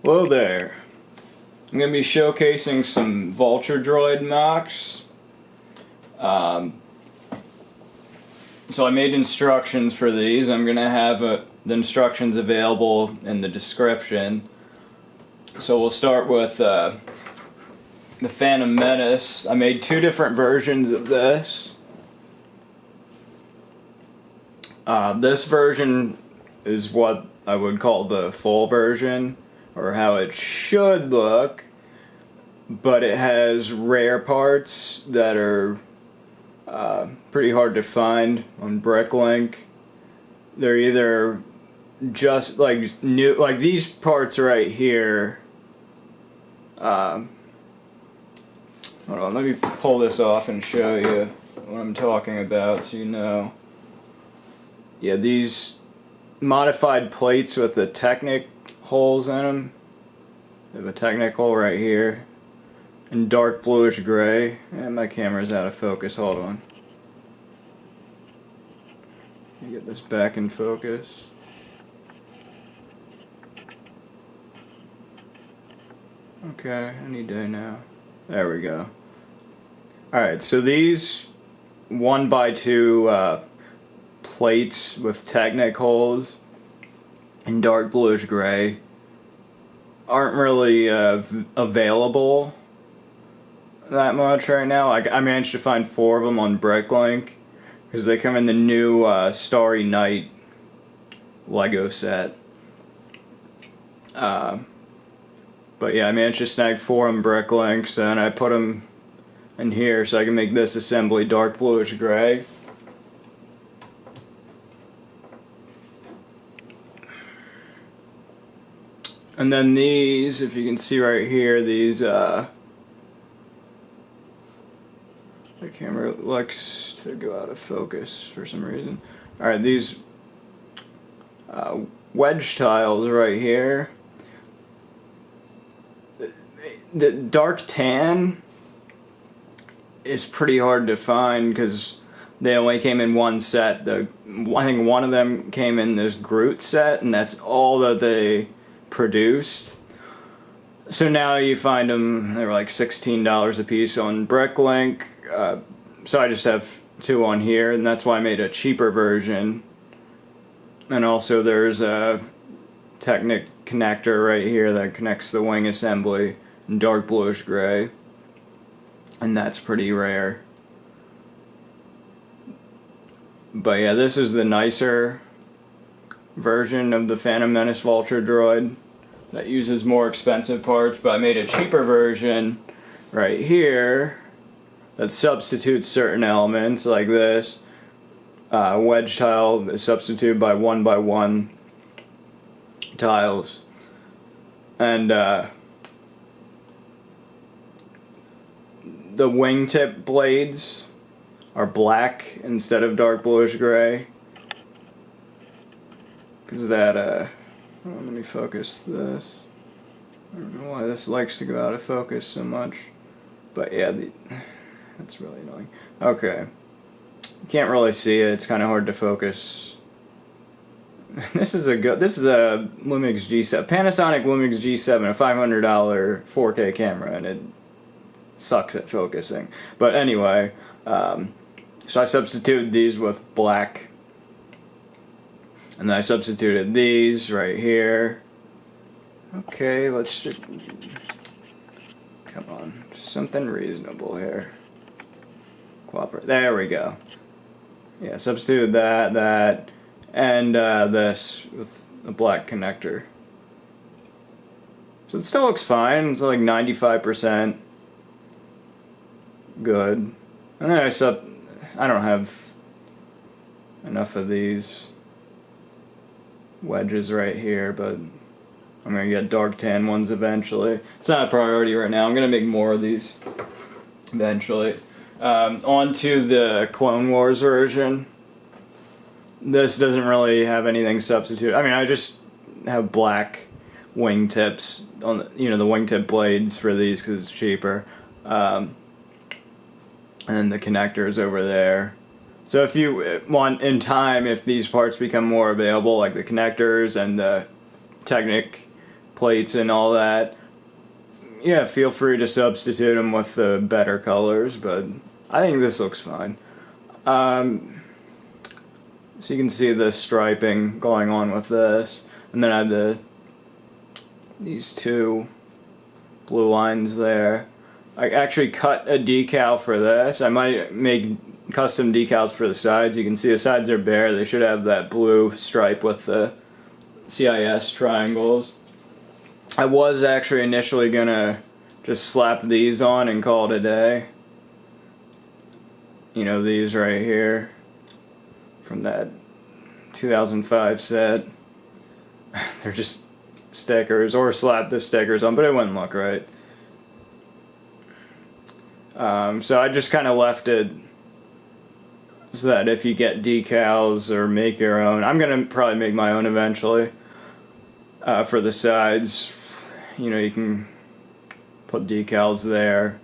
Hello there. I'm going to be showcasing some Vulture Droid MOCs. So I made instructions for these. I'm going to have the instructions available in the description. So we'll start with the Phantom Menace. I made two different versions of this. This version is what I would call the full version, or how it should look, but it has rare parts that are pretty hard to find on Bricklink. They're either just like new, like these parts right here. Hold on, let me pull this off and show you what I'm talking about so you know. Yeah, these modified plates with the Technic holes in them. They have a Technic hole right here. And dark bluish gray. And my camera's out of focus, hold on. Let me get this back in focus. Okay, any day now. There we go. Alright, so these 1x2 plates with Technic holes in dark bluish gray aren't really available that much right now. I managed to find 4 of them on Bricklink because they come in the new Starry Night Lego set. But yeah, I managed to snag 4 on Bricklink, so then I put them in here so I can make this assembly dark bluish gray. And then these, if you can see right here, these, the camera likes to go out of focus for some reason. Alright, these wedge tiles right here. The dark tan is pretty hard to find because they only came in one set. I think one of them came in this Groot set, and that's all that they produced. So now you find them, they're like $16 a piece on Bricklink. So I just have 2 on here, and that's why I made a cheaper version. And also there's a Technic connector right here that connects the wing assembly in dark bluish gray, and that's pretty rare. But yeah, this is the nicer version of the Phantom Menace Vulture Droid that uses more expensive parts, but I made a cheaper version right here that substitutes certain elements like this. Wedge tile is substituted by 1x1 tiles, and the wingtip blades are black instead of dark bluish gray. Because that, let me focus this. I don't know why this likes to go out of focus so much. But yeah, that's really annoying. Okay. You can't really see it, it's kind of hard to focus. This is a Lumix G7, Panasonic Lumix G7, a $500 4K camera, and it sucks at focusing. But anyway, so I substituted these with black. And then I substituted these right here. Okay, let's just... Come on, something reasonable here. Cooperate. There we go. Yeah, substituted that, and this with a black connector. So it still looks fine. It's like 95% good. And then I don't have enough of these wedges right here, but I'm gonna get dark tan ones eventually. It's not a priority right now. I'm gonna make more of these eventually. On to the Clone Wars version. This doesn't really have anything substitute. I mean, I just have black wingtips on the, the wingtip blades for these because it's cheaper. And then the connectors over there. So if you want, in time, if these parts become more available, like the connectors and the Technic plates and all that, yeah, feel free to substitute them with the better colors, but I think this looks fine. So you can see the striping going on with this, and then I have these two blue lines there. I actually cut a decal for this. I might make custom decals for the sides. You can see the sides are bare. They should have that blue stripe with the CIS triangles. I was actually initially gonna just slap these on and call it a day. You know, these right here from that 2005 set. They're just stickers, or slap the stickers on, but it wouldn't look right. So I just kind of left it so that if you get decals or make your own, I'm gonna probably make my own eventually. For the sides, you know, you can put decals there.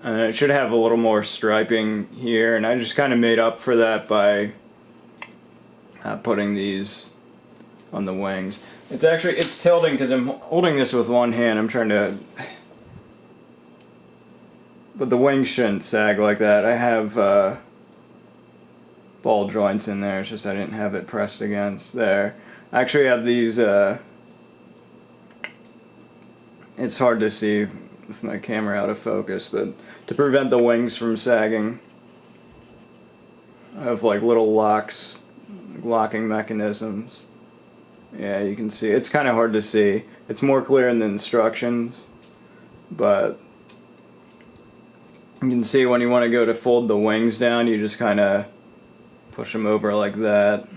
And it should have a little more striping here, and I just kind of made up for that by putting these on the wings. It's tilting because I'm holding this with one hand. I'm trying to, but the wings shouldn't sag like that. I have ball joints in there. It's just I didn't have it pressed against there. I actually have these. It's hard to see with my camera out of focus, but to prevent the wings from sagging, I have like little locking mechanisms. Yeah, you can see. It's kind of hard to see. It's more clear in the instructions, but you can see when you want to go to fold the wings down, you just kind of push them over like that.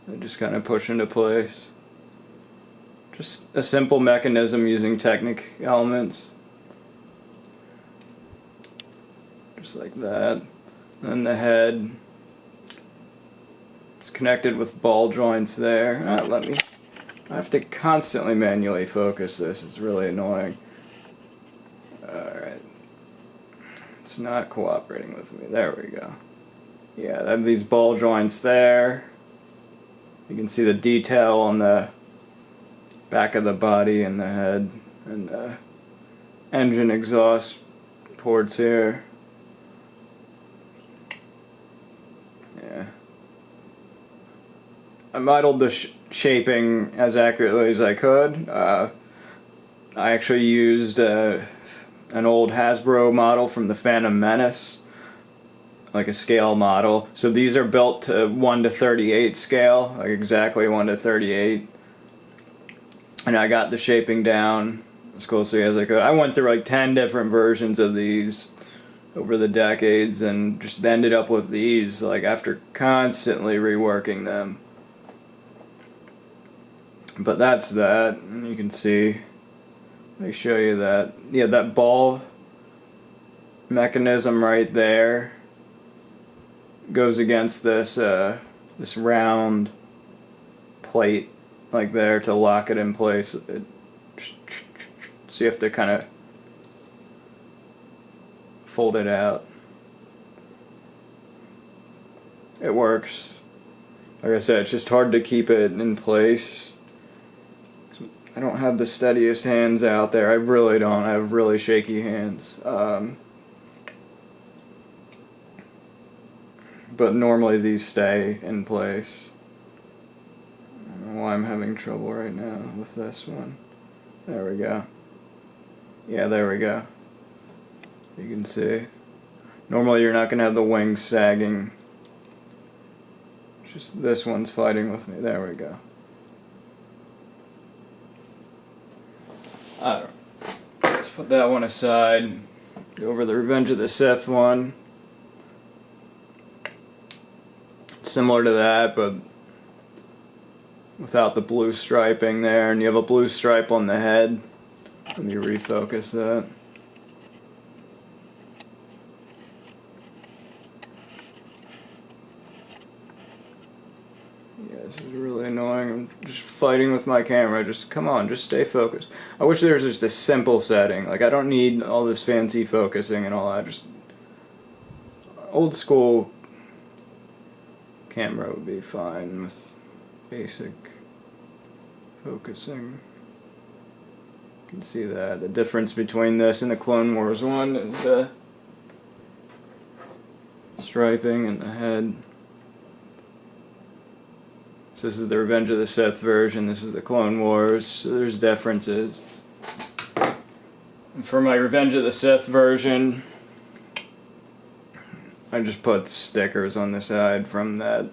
They just kind of push into place. Just a simple mechanism using Technic elements. Just like that. And the head is connected with ball joints there. I have to constantly manually focus this. It's really annoying. Alright. It's not cooperating with me. There we go. Yeah, I have these ball joints there. You can see the detail on the back of the body and the head, and the engine exhaust ports here. Yeah. I modeled the shaping as accurately as I could. I actually used an old Hasbro model from the Phantom Menace, like a scale model. So these are built to 1:38 scale, like exactly 1:38. And I got the shaping down as closely as I could. I went through like 10 different versions of these over the decades and just ended up with these, like, after constantly reworking them. But that's that, and you can see, let me show you that. Yeah, that ball mechanism right there goes against this this round plate like there to lock it in place. So you have to kind of fold it out. It works. Like I said, it's just hard to keep it in place. I don't have the steadiest hands out there. I really don't. I have really shaky hands. But normally these stay in place. I don't know why I'm having trouble right now with this one. There we go. Yeah, there we go. You can see. Normally you're not going to have the wings sagging. Just this one's fighting with me. There we go. I don't know. Let's put that one aside. Go over the Revenge of the Sith one. Similar to that, but without the blue striping there, and you have a blue stripe on the head. Let me refocus that. Yeah, this is really annoying. I'm just fighting with my camera. Just come on, just stay focused. I wish there was just a simple setting. Like, I don't need all this fancy focusing and all that. Just old school camera would be fine with basic focusing. You can see that. The difference between this and the Clone Wars one is the striping and the head. So this is the Revenge of the Sith version, this is the Clone Wars, so there's differences. And for my Revenge of the Sith version, I just put stickers on the side from that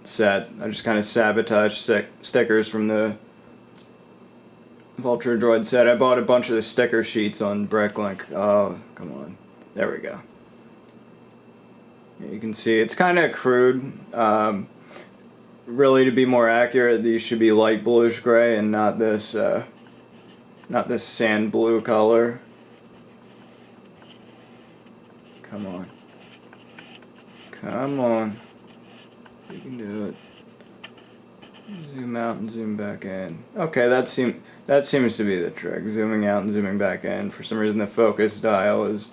set. I just kind of sabotaged stickers from the Vulture Droid set. I bought a bunch of the sticker sheets on Bricklink. Oh, come on. There we go. You can see it's kind of crude. Really, to be more accurate, these should be light bluish gray and not this sand blue color. Come on. Come on. You can do it. Zoom out and zoom back in. Okay, that seems to be the trick. Zooming out and zooming back in. For some reason the focus dial is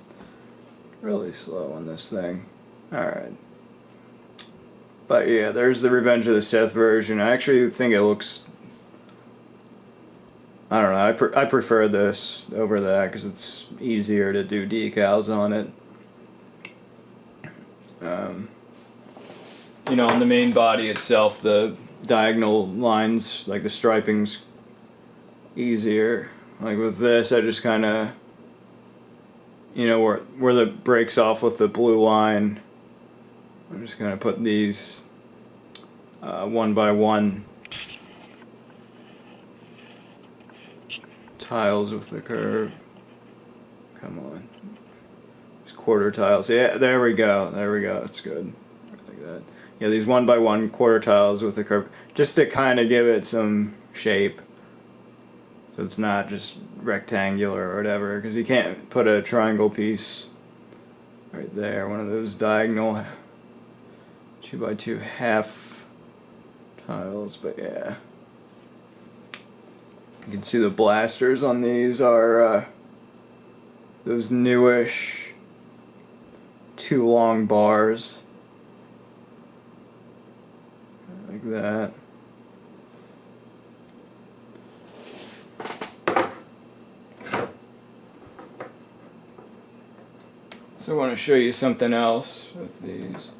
really slow on this thing. Alright. But yeah, there's the Revenge of the Sith version. I actually think it looks... I don't know, I prefer this over that because it's easier to do decals on it. You know, on the main body itself, the diagonal lines, like the striping's easier. Like with this, I just kind of, you know, where the breaks off with the blue line, I'm just going to put these one by one tiles with the curve. Come on. These quarter tiles. Yeah, there we go. There we go. That's good. Like that. Yeah, these one by one quarter tiles with the curve. Just to kind of give it some shape. So it's not just rectangular or whatever. Because you can't put a triangle piece right there. One of those diagonal 2x2 half tiles. But yeah. You can see the blasters on these are those newish 2 long bars. Like that. So I want to show you something else with these.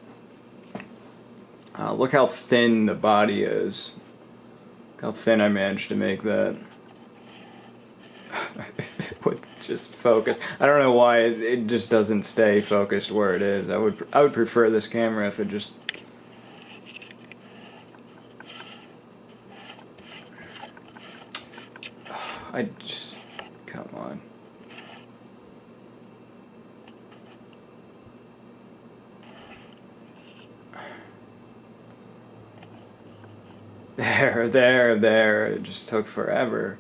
Look how thin the body is. Look how thin I managed to make that. With just focus. I don't know why it just doesn't stay focused where it is. I would prefer this camera if it just... Come on. There. It just took forever.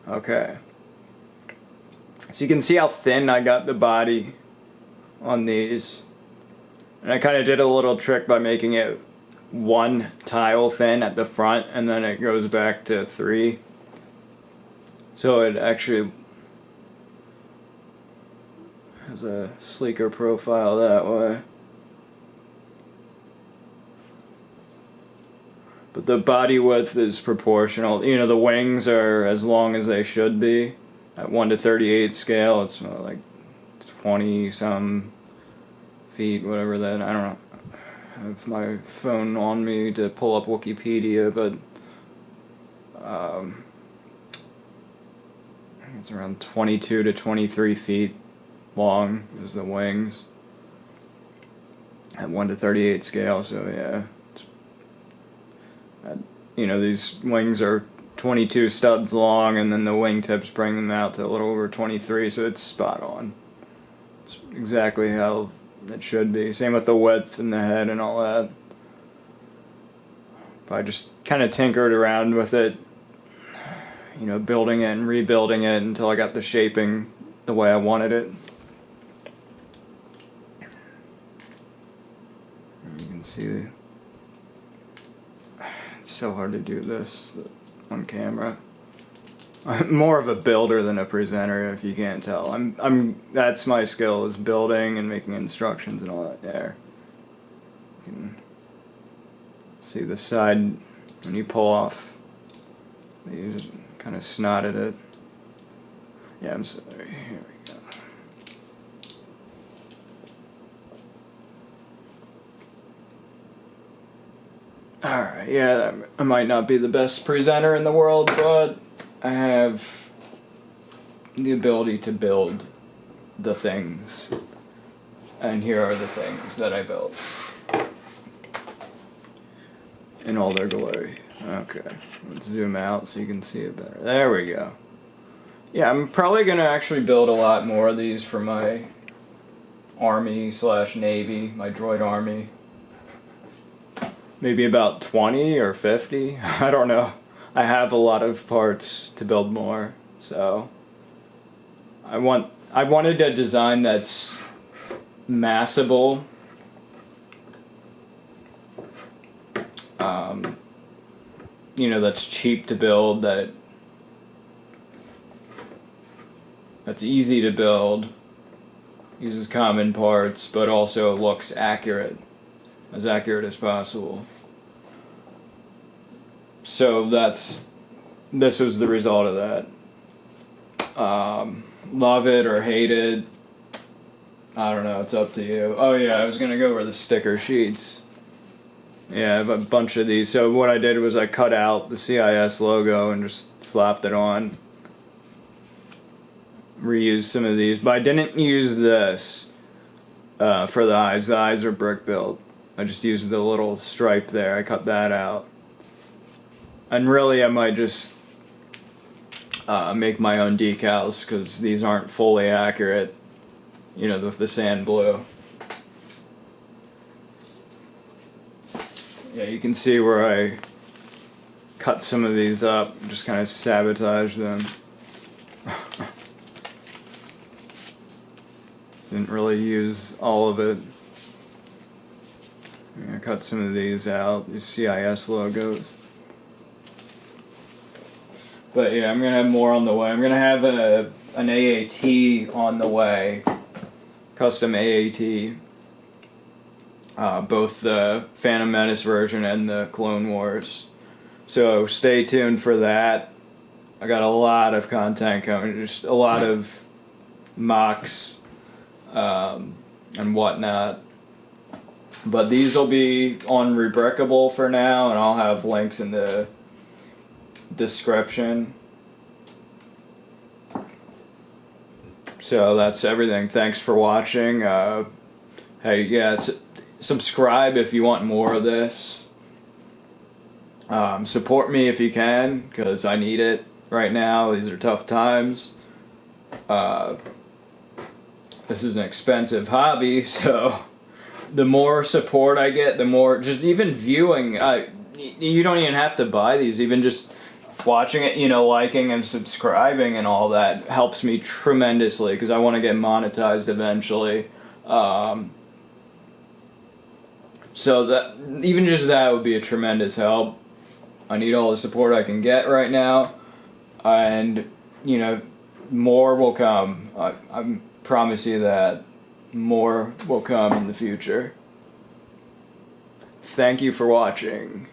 Okay. So you can see how thin I got the body on these. And I kind of did a little trick by making it 1 tile thin at the front, and then it goes back to 3. So it actually has a sleeker profile that way. But the body width is proportional. You know, the wings are as long as they should be. At 1:38 scale, it's like 20-some feet, whatever that, I don't know. I have my phone on me to pull up Wikipedia, but I think it's around 22 to 23 feet long is the wings. At 1:38 scale, so yeah. You know, these wings are 22 studs long, and then the wingtips bring them out to a little over 23, so it's spot on. It's exactly how it should be. Same with the width and the head and all that. But I just kind of tinkered around with it, you know, building it and rebuilding it until I got the shaping the way I wanted it. And you can see it's so hard to do this on camera. I'm more of a builder than a presenter, if you can't tell. That's my skill, is building and making instructions and all that there. You can see the side when you pull off These kind of snotted it. Yeah, I'm sorry. Here we go. Alright, yeah, I might not be the best presenter in the world, but I have the ability to build the things. And here are the things that I built. In all their glory. Okay, let's zoom out so you can see it better. There we go. Yeah, I'm probably going to actually build a lot more of these for my army/navy, my droid army. Maybe about 20 or 50, I don't know. I have a lot of parts to build more, so I wanted a design that's massable. You know, that's cheap to build, that's easy to build, uses common parts, but also looks accurate as possible. So this was the result of that. Love it or hate it, I don't know, it's up to you. Oh yeah, I was gonna go over the sticker sheets. Yeah, I have a bunch of these. So what I did was I cut out the CIS logo and just slapped it on. Reused some of these, but I didn't use this for the eyes. The eyes are brick built. I just used the little stripe there. I cut that out. And really I might just make my own decals because these aren't fully accurate, you know, with the sand blue. Yeah, you can see where I cut some of these up, just kind of sabotage them. Didn't really use all of it. I cut some of these out, these CIS logos. But yeah, I'm gonna have more on the way. I'm gonna have an AAT on the way, custom AAT. Both the Phantom Menace version and the Clone Wars. So stay tuned for that. I got a lot of content coming, just a lot of MOCs and whatnot. But these will be on Rebrickable for now, and I'll have links in the description. So that's everything. Thanks for watching. Hey, yeah, subscribe if you want more of this. Support me if you can, because I need it right now. These are tough times. This is an expensive hobby, so the more support I get, the more, just even viewing, you don't even have to buy these, even just watching it, you know, liking and subscribing and all that helps me tremendously, because I want to get monetized eventually. So that, even just that would be a tremendous help. I need all the support I can get right now, and, you know, more will come. I promise you that. More will come in the future. Thank you for watching.